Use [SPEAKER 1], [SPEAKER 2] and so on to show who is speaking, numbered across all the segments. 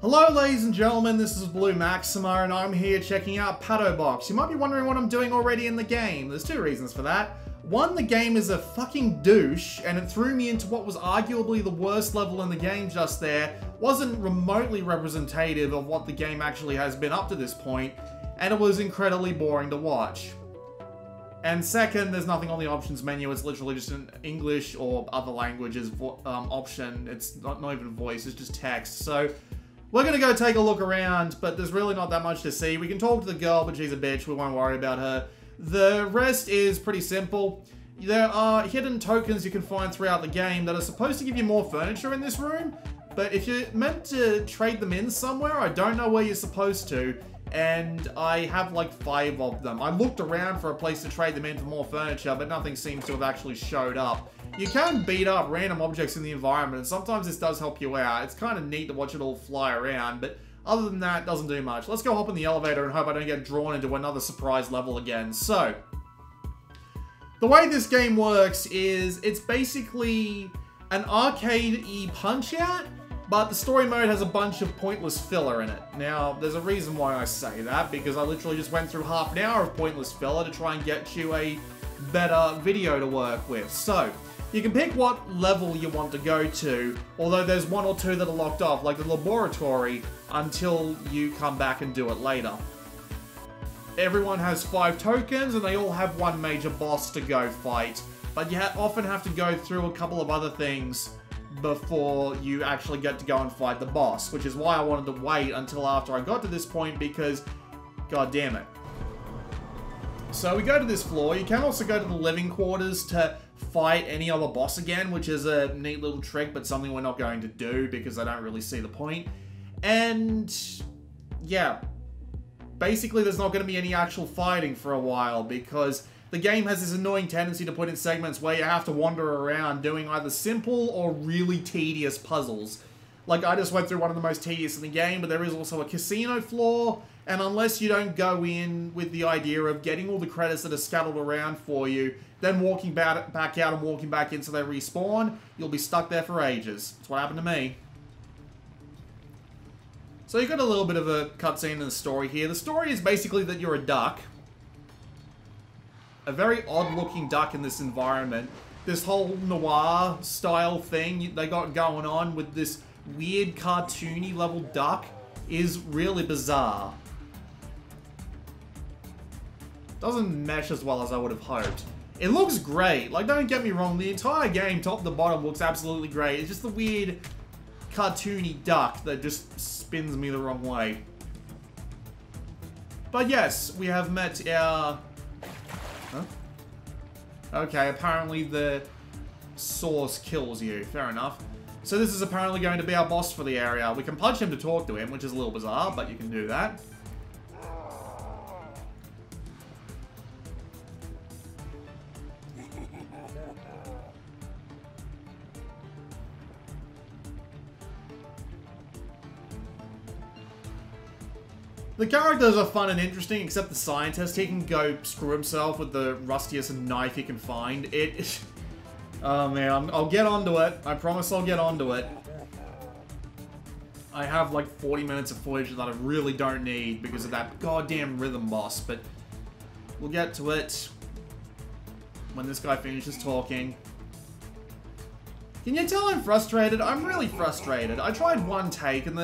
[SPEAKER 1] Hello ladies and gentlemen, this is Blue Maxima and I'm here checking out Patou Box. You might be wondering what I'm doing already in the game. There's two reasons for that. One, the game is a fucking douche and it threw me into what was arguably the worst level in the game just there. Wasn't remotely representative of what the game actually has been up to this point, and it was incredibly boring to watch. And second, there's nothing on the options menu. It's literally just an English or other languages option. It's not even voice, it's just text. So we're gonna go take a look around, but there's really not that much to see. We can talk to the girl, but she's a bitch. We won't worry about her. The rest is pretty simple. There are hidden tokens you can find throughout the game that are supposed to give you more furniture in this room, but if you're meant to trade them in somewhere, I don't know where you're supposed to. And I have like 5 of them. I looked around for a place to trade them in for more furniture, but nothing seems to have actually showed up. You can beat up random objects in the environment, and sometimes this does help you out. It's kind of neat to watch it all fly around, but other than that, it doesn't do much. Let's go hop in the elevator and hope I don't get drawn into another surprise level again. So, the way this game works is it's basically an arcade-y Punch-Out, but the story mode has a bunch of pointless filler in it. Now, there's a reason why I say that, because I literally just went through half an hour of pointless filler to try and get you a better video to work with. So, you can pick what level you want to go to, although there's 1 or 2 that are locked off, like the laboratory, until you come back and do it later. Everyone has 5 tokens, and they all have 1 major boss to go fight, but you often have to go through a couple of other things before you actually get to go and fight the boss, which is why I wanted to wait until after I got to this point, because god damn it. So we go to this floor. You can also go to the living quarters to fight any other boss again, which is a neat little trick, but something we're not going to do because I don't really see the point. And yeah, basically there's not going to be any actual fighting for a while because the game has this annoying tendency to put in segments where you have to wander around doing either simple or really tedious puzzles. Like, I just went through one of the most tedious in the game, but there is also a casino floor, and unless you don't go in with the idea of getting all the credits that are scattered around for you, then walking back out and walking back in so they respawn, you'll be stuck there for ages. That's what happened to me. So you've got a little bit of a cutscene in the story here. The story is basically that you're a duck. A very odd-looking duck in this environment. This whole noir-style thing they got going on with this weird cartoony level duck is really bizarre. Doesn't mesh as well as I would have hoped. It looks great. Like, don't get me wrong, the entire game, top to bottom, looks absolutely great. It's just the weird cartoony duck that just spins me the wrong way. But yes, we have met our... Huh? Okay, apparently the source kills you. Fair enough. So this is apparently going to be our boss for the area. We can punch him to talk to him, which is a little bizarre, but you can do that. The characters are fun and interesting, except the scientist. He can go screw himself with the rustiest knife he can find. Oh man, I'll get onto it. I promise I'll get onto it. I have like 40 minutes of footage that I really don't need because of that goddamn rhythm boss, but we'll get to it when this guy finishes talking. Can you tell I'm frustrated? I'm really frustrated. I tried one take and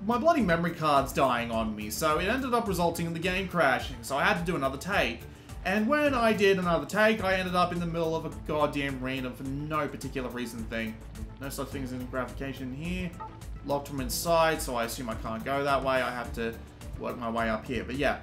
[SPEAKER 1] my bloody memory card's dying on me, so it ended up resulting in the game crashing, so I had to do another take. And when I did another take, I ended up in the middle of a goddamn random, for no particular reason thing. No such thing as any gratification here. Locked from inside, so I assume I can't go that way. I have to work my way up here. But yeah,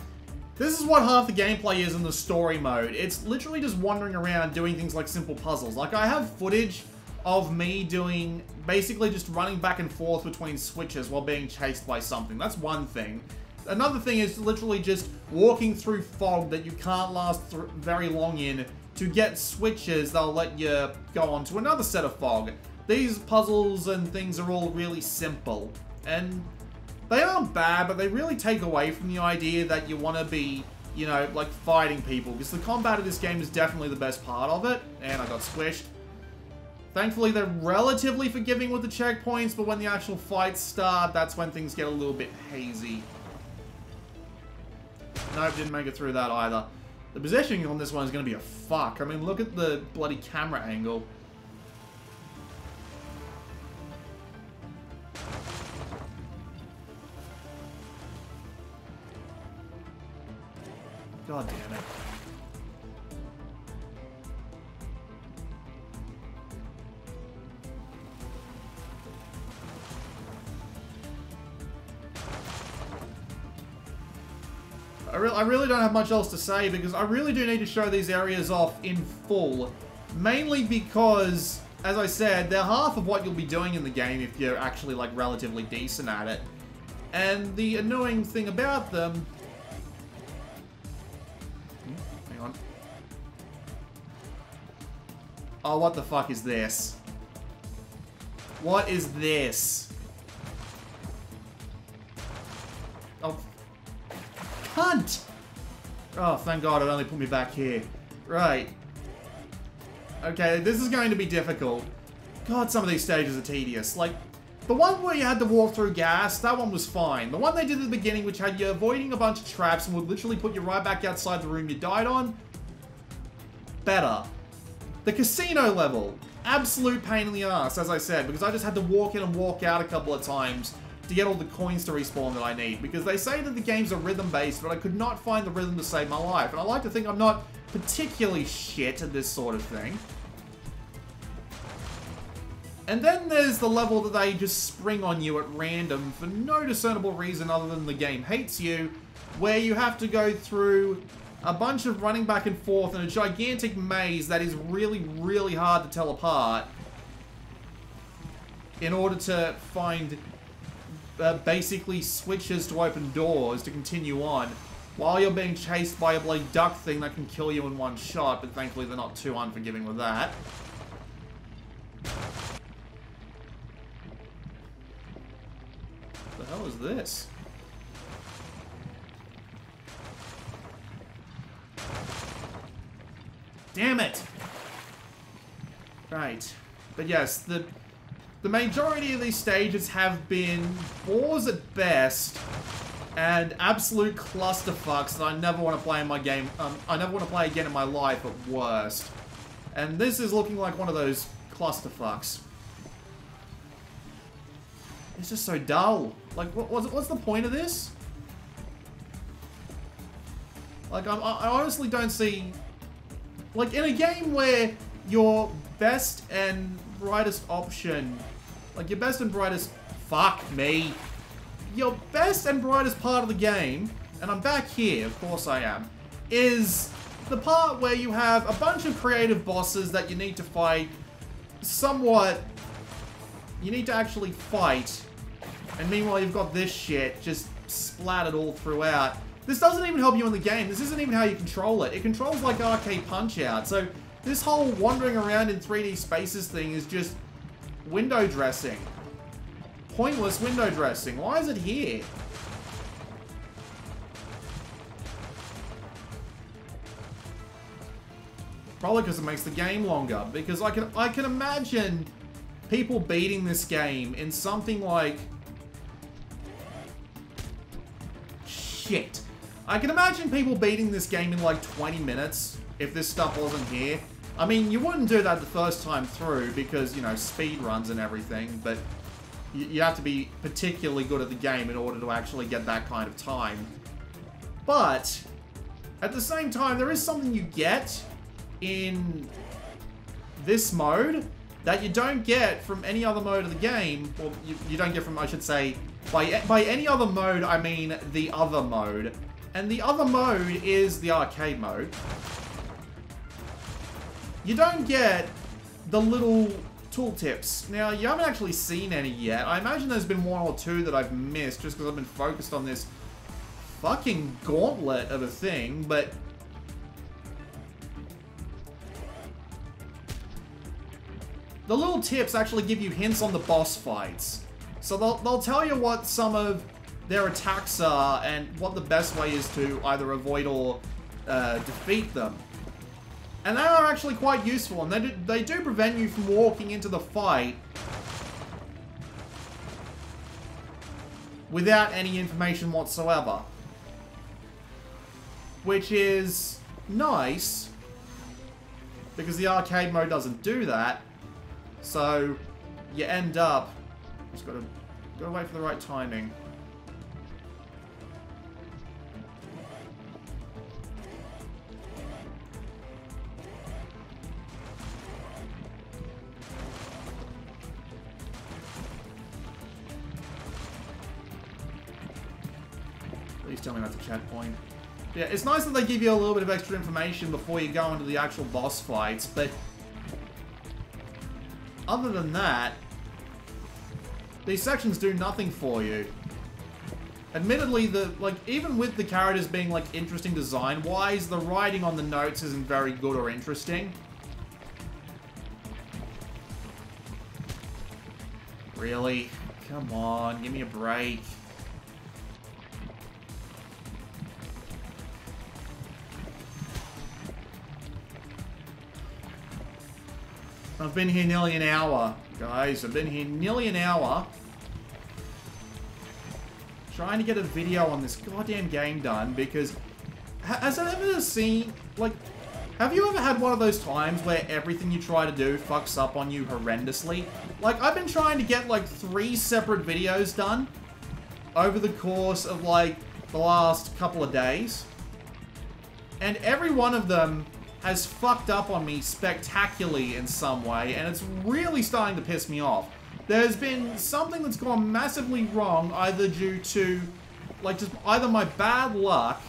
[SPEAKER 1] this is what half the gameplay is in the story mode. It's literally just wandering around doing things like simple puzzles. Like, I have footage of me doing, basically just running back and forth between switches while being chased by something. That's one thing. Another thing is literally just walking through fog that you can't last very long in to get switches that'll let you go on to another set of fog. These puzzles and things are all really simple, and they aren't bad, but they really take away from the idea that you want to be, you know, like fighting people, because the combat of this game is definitely the best part of it, and I got squished. Thankfully, they're relatively forgiving with the checkpoints, but when the actual fights start, that's when things get a little bit hazy. Nope, didn't make it through that either. The positioning on this one is going to be a fuck. I mean, look at the bloody camera angle. God damn it. I really don't have much else to say because I really do need to show these areas off in full. Mainly because, as I said, they're half of what you'll be doing in the game if you're actually, like, relatively decent at it. And the annoying thing about them... Hang on. Oh, what the fuck is this? What is this? Oh... Cunt! Oh, thank God it only put me back here. Right. Okay, this is going to be difficult. God, some of these stages are tedious. Like, the one where you had to walk through gas, that one was fine. The one they did at the beginning, which had you avoiding a bunch of traps and would literally put you right back outside the room you died on, better. The casino level, absolute pain in the ass, as I said, because I just had to walk in and walk out a couple of times to get all the coins to respawn that I need. Because they say that the games are rhythm-based, but I could not find the rhythm to save my life. And I like to think I'm not particularly shit at this sort of thing. And then there's the level that they just spring on you at random for no discernible reason other than the game hates you, where you have to go through a bunch of running back and forth in a gigantic maze that is really, really hard to tell apart in order to find... basically switches to open doors to continue on while you're being chased by a bloody duck thing that can kill you in one shot, but thankfully they're not too unforgiving with that. What the hell is this? Damn it! Right. But yes, the majority of these stages have been bores at best and absolute clusterfucks that I never want to play in my game. I never want to play again in my life at worst. And this is looking like one of those clusterfucks. It's just so dull. Like, what's the point of this? Like, I honestly don't see... Like, in a game where your best and brightest option... Like, your best and brightest... Fuck me. Your best and brightest part of the game, and I'm back here, of course I am, is the part where you have a bunch of creative bosses that you need to fight somewhat... You need to actually fight. And meanwhile, you've got this shit just splattered all throughout. This doesn't even help you in the game. This isn't even how you control it. It controls like Arcade Punch-Out. So, this whole wandering around in 3D spaces thing is just... window dressing. Pointless window dressing. Why is it here? Probably because it makes the game longer. Because I can imagine people beating this game in something like... Shit. I can imagine people beating this game in like 20 minutes if this stuff wasn't here. I mean, you wouldn't do that the first time through because, you know, speed runs and everything, but you have to be particularly good at the game in order to actually get that kind of time. But, at the same time, there is something you get in this mode that you don't get from any other mode of the game. Well, you don't get from, I should say, by any other mode, I mean the other mode. And the other mode is the arcade mode. You don't get the little tooltips. Now, you haven't actually seen any yet. I imagine there's been one or two that I've missed just because I've been focused on this fucking gauntlet of a thing, but... The little tips actually give you hints on the boss fights. So they'll tell you what some of their attacks are and what the best way is to either avoid or defeat them. And they are actually quite useful, and they do prevent you from walking into the fight without any information whatsoever. Which is nice, because the arcade mode doesn't do that. So you end up... Just gotta wait for the right timing. Please tell me that's a checkpoint. Yeah, it's nice that they give you a little bit of extra information before you go into the actual boss fights, but other than that, these sections do nothing for you. Admittedly, even with the characters being, like, interesting design-wise, the writing on the notes isn't very good or interesting. Really? Come on, give me a break. I've been here nearly an hour, guys. I've been here nearly an hour trying to get a video on this goddamn game done, because has it ever seen, like, have you ever had one of those times where everything you try to do fucks up on you horrendously? Like, I've been trying to get, like, 3 separate videos done over the course of, like, the last couple of days, and every one of them has fucked up on me spectacularly in some way, and it's really starting to piss me off. There's been something that's gone massively wrong, either due to, like, just either my bad luck...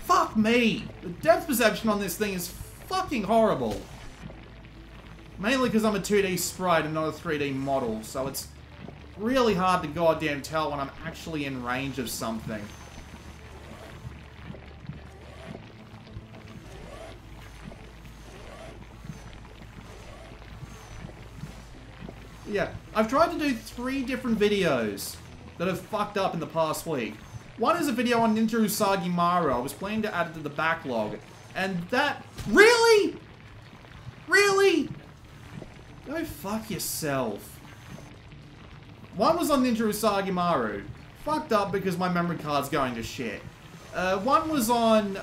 [SPEAKER 1] Fuck me! The depth perception on this thing is fucking horrible. Mainly because I'm a 2D sprite and not a 3D model, so it's really hard to goddamn tell when I'm actually in range of something. Yeah, I've tried to do 3 different videos that have fucked up in the past week. One is a video on Ninja Usagi Maru. I was planning to add it to the backlog. And that... Really? Really? Go fuck yourself. One was on Ninja Usagi Maru. Fucked up because my memory card's going to shit. One was on,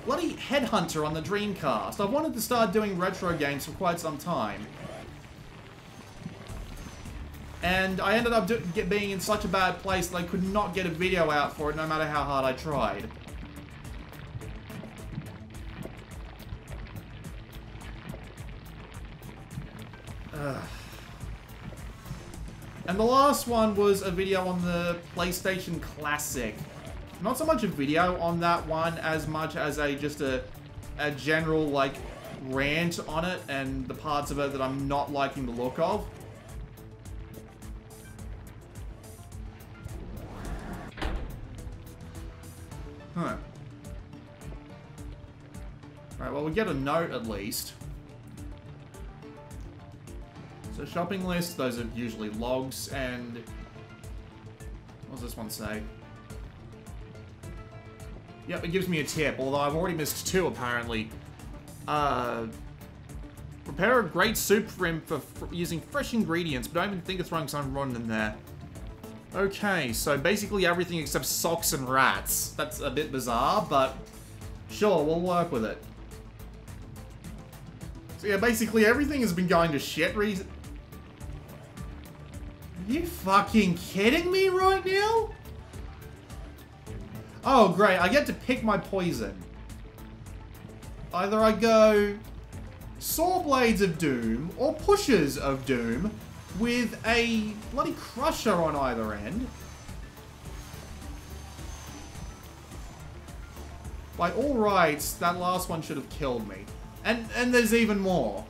[SPEAKER 1] bloody Headhunter on the Dreamcast. I've wanted to start doing retro games for quite some time. And I ended up being in such a bad place that I could not get a video out for it, no matter how hard I tried. And the last one was a video on the PlayStation Classic. Not so much a video on that one, as much as just a general, like, rant on it and the parts of it that I'm not liking the look of. Huh. Right, well, we get a note at least. So, shopping list, those are usually logs, and... What does this one say? Yep, it gives me a tip, although I've already missed 2, apparently. Prepare a great soup for him for using fresh ingredients, but I don't even think of throwing something rotten in there. Okay, so basically everything except socks and rats. That's a bit bizarre, but sure, we'll work with it. So yeah, basically everything has been going to shit. Are you fucking kidding me right now? Oh, great, I get to pick my poison. Either I go Saw Blades of Doom or Pushers of Doom, with a bloody crusher on either end. By all rights, that last one should have killed me. And there's even more.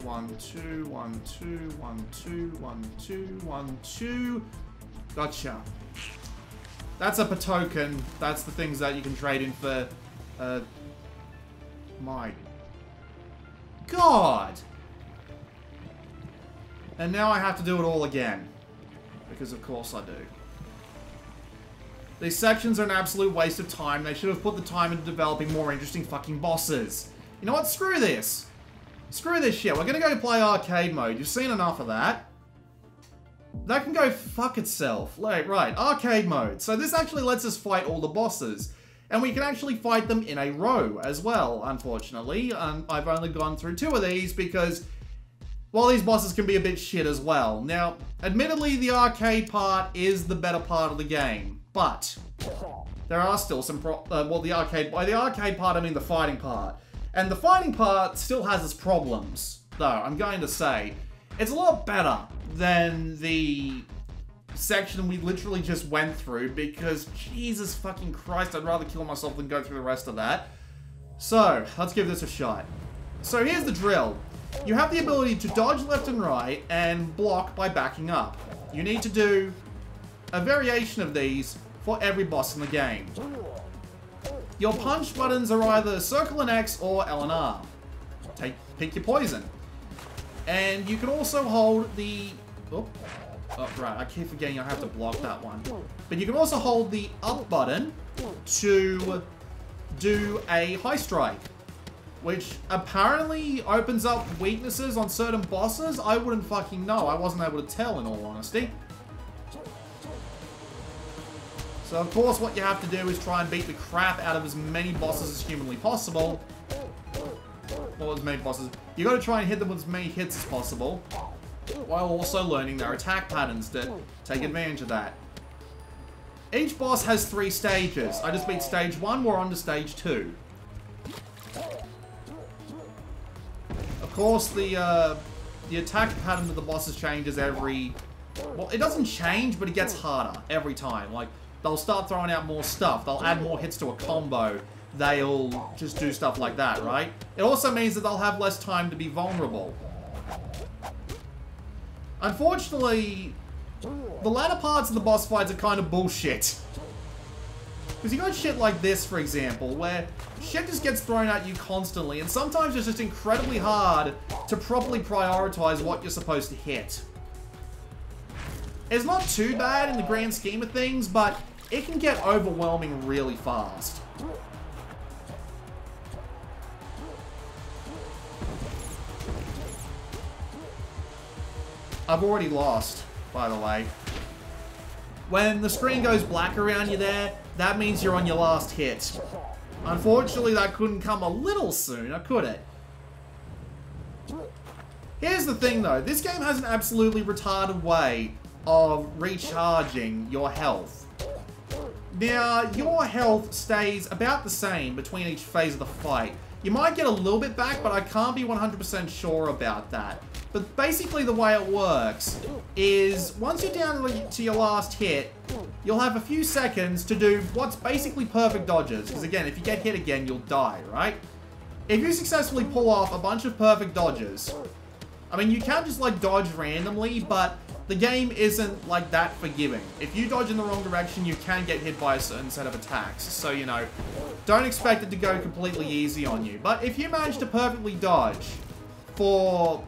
[SPEAKER 1] One, two, 1, 2, 1, 2, 1, 2, 1, 2. Gotcha. That's a Patoken. That's the things that you can trade in for My God! And now I have to do it all again. Because of course I do. These sections are an absolute waste of time. They should have put the time into developing more interesting fucking bosses. You know what? Screw this. Screw this shit. We're gonna go play arcade mode. You've seen enough of that. That can go fuck itself. Right, arcade mode. So this actually lets us fight all the bosses. And we can actually fight them in a row as well, unfortunately. I've only gone through 2 of these because, well, these bosses can be a bit shit as well. Now, admittedly, the arcade part is the better part of the game. But there are still some by the arcade part, I mean the fighting part. And the fighting part still has its problems, though, I'm going to say. It's a lot better than the section we literally just went through because, Jesus fucking Christ, I'd rather kill myself than go through the rest of that. So, let's give this a shot. So here's the drill. You have the ability to dodge left and right and block by backing up. You need to do a variation of these for every boss in the game. Your punch buttons are either circle and X or L and R. Pick your poison. And you can also hold the... Oh, right, I keep forgetting I have to block that one. But you can also hold the up button to do a high strike, which apparently opens up weaknesses on certain bosses. I wouldn't fucking know. I wasn't able to tell, in all honesty. So, of course, what you have to do is try and beat the crap out of as many bosses as humanly possible. Well, as many bosses. You got to try and hit them with as many hits as possible, while also learning their attack patterns to take advantage of that. Each boss has 3 stages. I just beat stage 1, we're on to stage 2. Of course, the attack pattern of the bosses changes every... Well, it doesn't change, but it gets harder every time. Like, they'll start throwing out more stuff. They'll add more hits to a combo. They'll just do stuff like that, right? It also means that they'll have less time to be vulnerable. Unfortunately, the latter parts of the boss fights are kind of bullshit. Because you got shit like this, for example, where shit just gets thrown at you constantly, and sometimes it's just incredibly hard to properly prioritize what you're supposed to hit. It's not too bad in the grand scheme of things, but it can get overwhelming really fast. I've already lost, by the way. When the screen goes black around you there, that means you're on your last hit. Unfortunately, that couldn't come a little sooner, could it? Here's the thing, though. This game has an absolutely retarded way of recharging your health. Now, your health stays about the same between each phase of the fight. You might get a little bit back, but I can't be 100% sure about that. But basically the way it works is once you're down to your last hit, you'll have a few seconds to do what's basically perfect dodges. Because again, if you get hit again, you'll die, right? If you successfully pull off a bunch of perfect dodges, I mean, you can't just like dodge randomly, but the game isn't like that forgiving. If you dodge in the wrong direction, you can get hit by a certain set of attacks. So, you know, don't expect it to go completely easy on you. But if you manage to perfectly dodge for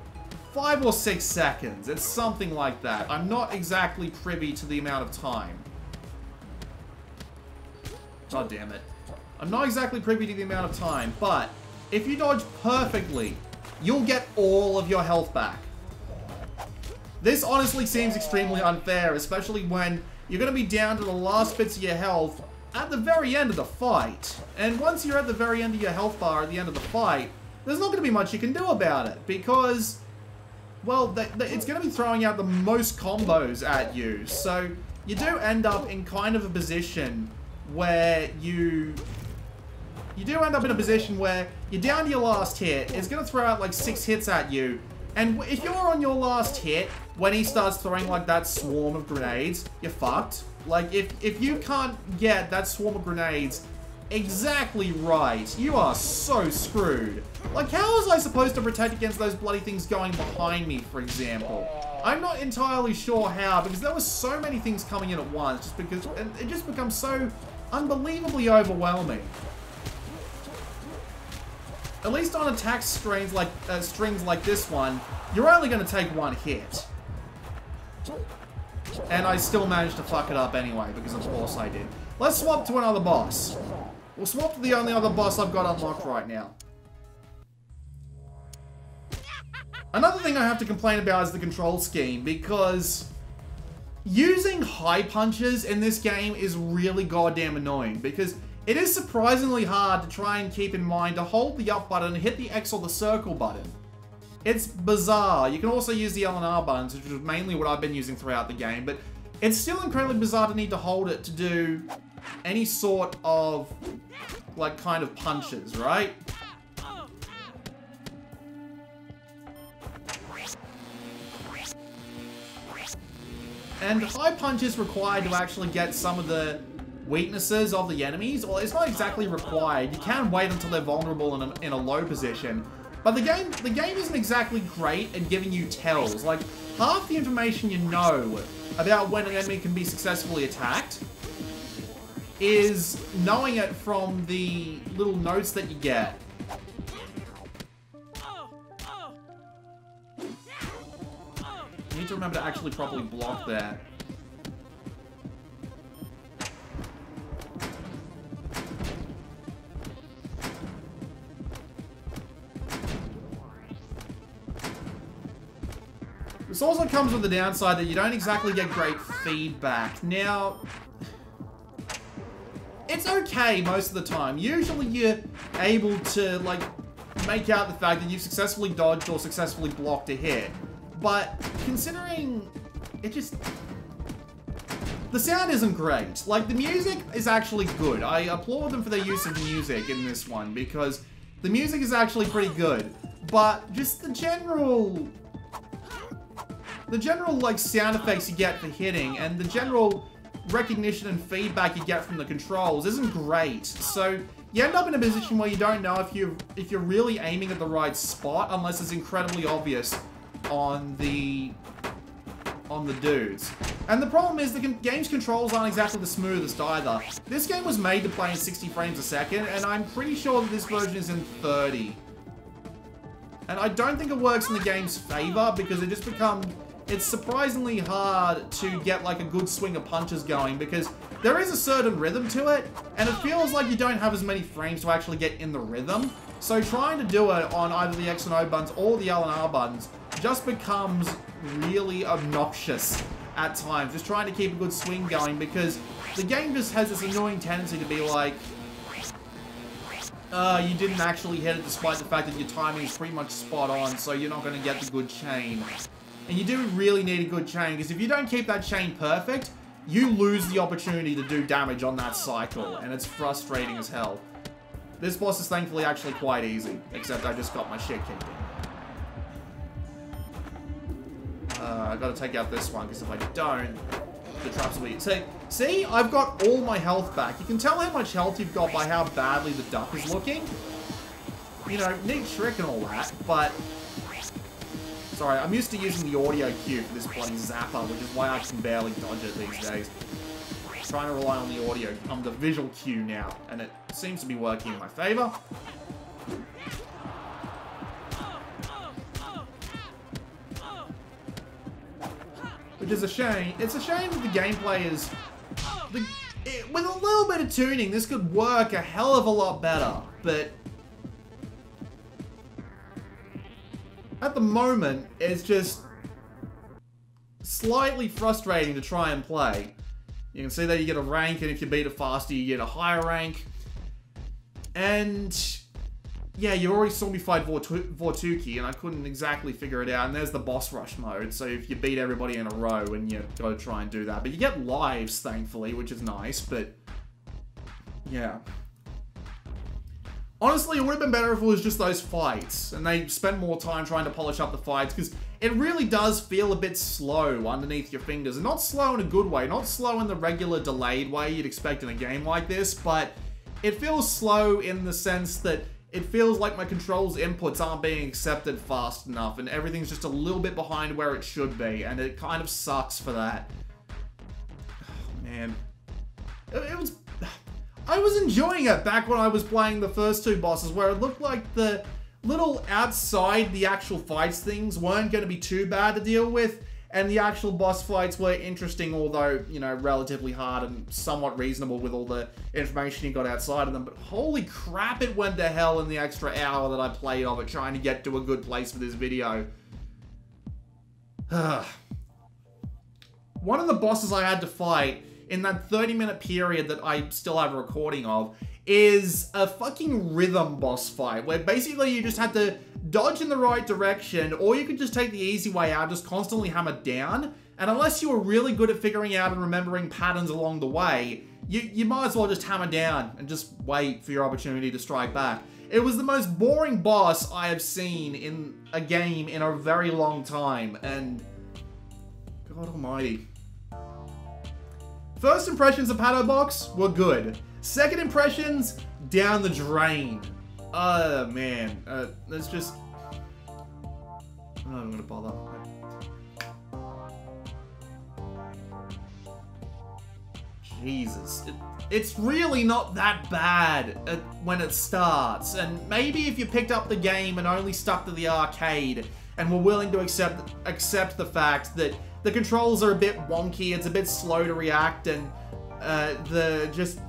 [SPEAKER 1] 5 or 6 seconds, it's something like that. I'm not exactly privy to the amount of time. God damn it. I'm not exactly privy to the amount of time, but if you dodge perfectly, you'll get all of your health back. This honestly seems extremely unfair, especially when you're going to be down to the last bits of your health at the very end of the fight. And once you're at the very end of your health bar at the end of the fight, there's not going to be much you can do about it, because, well, it's going to be throwing out the most combos at you. So you do end up in kind of a position where you do end up in a position where you're down to your last hit. It's going to throw out like 6 hits at you. And if you're on your last hit, when he starts throwing like that swarm of grenades, you're fucked. Like, if you can't get that swarm of grenades exactly right, you are so screwed. Like, how was I supposed to protect against those bloody things going behind me, for example? I'm not entirely sure how, because there were so many things coming in at once, just because it just becomes so unbelievably overwhelming. at least on attack strings like this one, you're only going to take one hit. And I still managed to fuck it up anyway, because of course I did. Let's swap to another boss. We'll swap to the only other boss I've got unlocked right now. Another thing I have to complain about is the control scheme, because using high punches in this game is really goddamn annoying, because it is surprisingly hard to try and keep in mind to hold the up button and hit the X or the circle button. It's bizarre. You can also use the L and R buttons, which is mainly what I've been using throughout the game, but it's still incredibly bizarre to need to hold it to do any sort of, like, kind of punches, right? And high punch is required to actually get some of the weaknesses of the enemies. Well, it's not exactly required. You can wait until they're vulnerable in a low position. But the game isn't exactly great at giving you tells. Like, half the information you know about when an enemy can be successfully attacked is knowing it from the little notes that you get. You need to remember to actually properly block that. This also comes with the downside that you don't exactly get great feedback. Now, it's okay most of the time. Usually you're able to, like, make out the fact that you've successfully dodged or successfully blocked a hit. But considering it just... the sound isn't great. Like, the music is actually good. I applaud them for their use of music in this one, because the music is actually pretty good. But just the general, like, sound effects you get for hitting, and the general recognition and feedback you get from the controls isn't great. So you end up in a position where you don't know if you're really aiming at the right spot, unless it's incredibly obvious on the dudes. And the problem is the game's controls aren't exactly the smoothest either. This game was made to play in 60 frames a second, and I'm pretty sure that this version is in 30. And I don't think it works in the game's favor, because it just becomes... it's surprisingly hard to get, like, a good swing of punches going, because there is a certain rhythm to it, and it feels like you don't have as many frames to actually get in the rhythm. So trying to do it on either the X and O buttons or the L and R buttons just becomes really obnoxious at times, just trying to keep a good swing going, because the game just has this annoying tendency to be like, you didn't actually hit it despite the fact that your timing is pretty much spot on, so you're not going to get the good chain. And you do really need a good chain, because if you don't keep that chain perfect, you lose the opportunity to do damage on that cycle, and it's frustrating as hell. This boss is thankfully actually quite easy, except I just got my shit kicked in. I gotta take out this one, because if I don't, the traps will be... See? I've got all my health back. You can tell how much health you've got by how badly the duck is looking. You know, neat trick and all that, but... sorry, I'm used to using the audio cue for this bloody zapper, which is why I can barely dodge it these days. I'm trying to rely on the audio, the visual cue now, and it seems to be working in my favor. Which is a shame. It's a shame that the gameplay is... with a little bit of tuning, this could work a hell of a lot better, but... at the moment, it's just slightly frustrating to try and play. You can see that you get a rank, and if you beat it faster, you get a higher rank. And yeah, you already saw me fight Vortuki, and I couldn't exactly figure it out. And there's the boss rush mode, so if you beat everybody in a row, and you gotta try and do that. But you get lives, thankfully, which is nice, but yeah. Honestly, it would have been better if it was just those fights, and they spent more time trying to polish up the fights, because it really does feel a bit slow underneath your fingers. And not slow in a good way, not slow in the regular delayed way you'd expect in a game like this, but it feels slow in the sense that it feels like my controls inputs aren't being accepted fast enough, and everything's just a little bit behind where it should be, and it kind of sucks for that. Oh, man. It was... I was enjoying it back when I was playing the first two bosses, where it looked like the little outside the actual fights things weren't going to be too bad to deal with, and the actual boss fights were interesting, although, you know, relatively hard and somewhat reasonable with all the information you got outside of them. But holy crap, it went to hell in the extra hour that I played of it, trying to get to a good place for this video. One of the bosses I had to fight in that 30-minute period that I still have a recording of is a fucking rhythm boss fight, where basically you just had to dodge in the right direction, or you could just take the easy way out, just constantly hammer down. And unless you were really good at figuring out and remembering patterns along the way, you might as well just hammer down and just wait for your opportunity to strike back. It was the most boring boss I have seen in a game in a very long time, and God almighty. First impressions of Patou Box were good. Second impressions, down the drain. Man, that's just... I'm not even gonna bother. Jesus. It's really not that bad when it starts. And maybe if you picked up the game and only stuck to the arcade and were willing to accept the fact that the controls are a bit wonky, it's a bit slow to react, and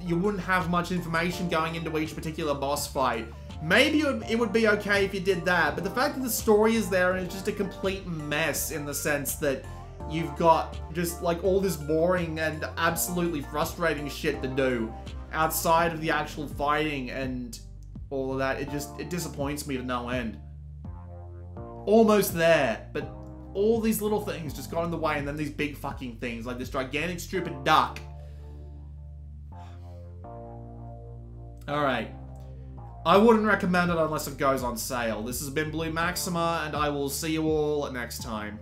[SPEAKER 1] you wouldn't have much information going into each particular boss fight. Maybe it would be okay if you did that, but the fact that the story is there and it's just a complete mess in the sense that you've got just like all this boring and absolutely frustrating shit to do outside of the actual fighting and all of that, it disappoints me to no end. Almost there, but all these little things just got in the way, and then these big fucking things like this gigantic stupid duck. Alright. I wouldn't recommend it unless it goes on sale. This has been Blue Maxima, and I will see you all next time.